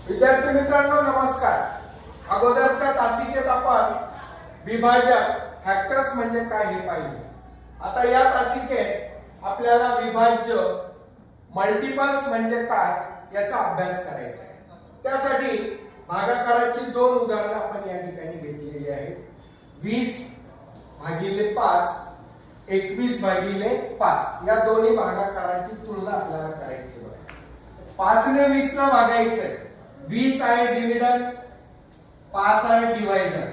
विद्यार्थी मित्रांनो नमस्कार। अगोदरच्या तासिकेत आपण विभाजक फॅक्टर्स म्हणजे काय हे पाहिले। आता या तासिकेत आपल्याला विभाज्य मल्टिपल्स म्हणजे काय याचा अभ्यास करायचा आहे। त्यासाठी भागाकाराची दोन उदाहरणे आपण या ठिकाणी घेतलेली आहेत। 20 भागिले 5 21 भागिले 5 या दोन्ही भागाकाराची तुलना आपल्याला करायची आहे। 5 ने 20 ला भागायचंय। 20 आहे डिव्हिडंड, 5 आहे डिवायझर।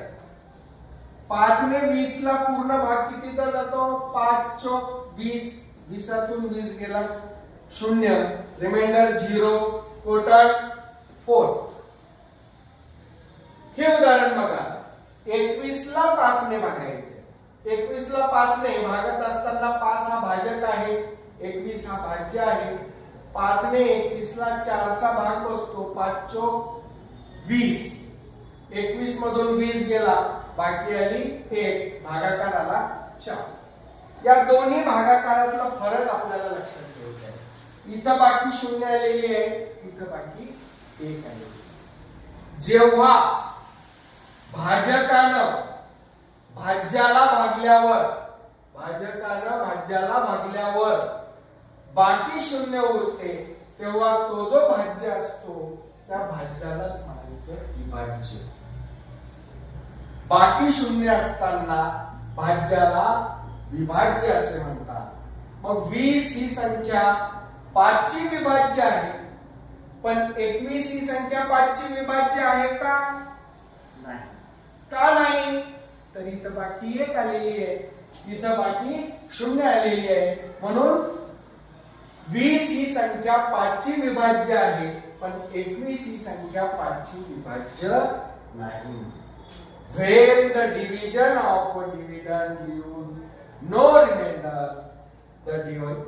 5 ने 20 ला पूर्ण भाग कितीचा जातो? 5 चौक 20, 20तून 20 गेला 0, रिमाइंडर 0, टोटल 4। हे उदाहरण बघा। 21 ला 5 ने भागायचे। 21 ला 5 ने भागत असताना 5 हा भाजक आहे, 21 हा भाज्य आहे। 5 ने 21 ला 4 चा भाग बसतो, 5 चौक 20, 21 मधून 20 गेला, बाकी आली 1, भागाकार आला 4। या दोन्ही भागाकारातला फरक आपल्याला लक्षात ठेवायचा आहे। इथं बाकी 0 आलेली आहे, इथं बाकी 1 आलेली आहे। जेव्हा भाजकानं भाज्याला भागल्यावर बाकी 0 उरते, तेव्हा तो जो भाज्य असतो त्या भाज्यालाच म्हणायचं विभाज्य। बाकी 0 असताना भाज्याला विभाज्य असे म्हणतात। मग 20 ही संख्या 5 ची विभाज्य आहे, पण 21 ही संख्या 5 ची विभाज्य आहे का? नाही। का नाही? तर इथं बाकी 1 आलेली आहे, इथं बाकी 0 आलेली आहे, म्हणून 20 ही संख्या 5 ची विभाज्य आहे, पण 21 ही संख्या 5 ची विभाज्य नाही। When the division of a dividend leaves no remainder, the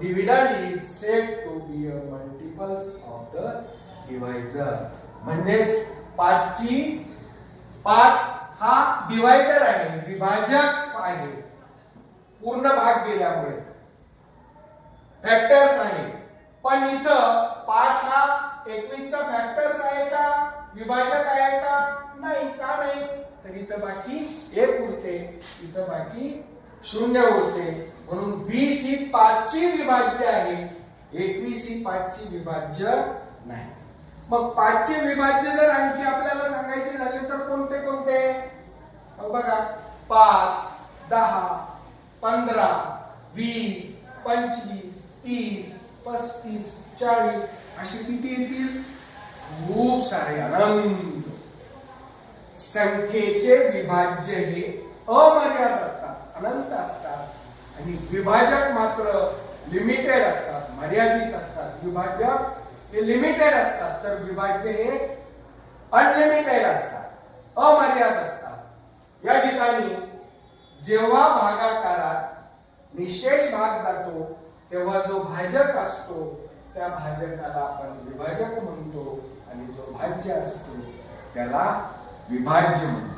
dividend is said to be a multiples of the divisor। म्हणजेच 5 हा डिवायडर आहे, विभाजक आहे, पूर्ण भाग गेल्यामुळे फॅक्टर्स आहे। पण इथं 5 हा 21 चा फॅक्टर्स आहे का? विभाजक आहे का? नाही। का नाही? तर इथं बाकी 1 उरते, इथं बाकी 0 उरते, म्हणून 20 ही 5 ची विभाज्य आहे, 21 ही 5 ची विभाज्य नाही। मग 5 चे विभाज्य जर आणखी आपल्याला सांगायचे झाले तर कोणते कोणते? बघा, 5, 10, 15, 20, 25, 30, 35, 40 असे किती येतील? खूप सारे, अनंत। संख्येचे विभाज्य हे अमर्याद असतात, अनंत असतात, आणि विभाजक मात्र लिमिटेड असतात, मर्यादित असतात। विभाजक हे लिमिटेड असतात, तर विभाज्य हे अनलिमिटेड असतात, अमर्याद असतात। या ठिकाणी जेव्हा भागाकारात निशेष भाग जातो, तेव्हा जो भाजक असतो त्या भाजकाला आपण विभाजक म्हणतो, आणि जो भाज्य असतो त्याला विभाज्य म्हणतो।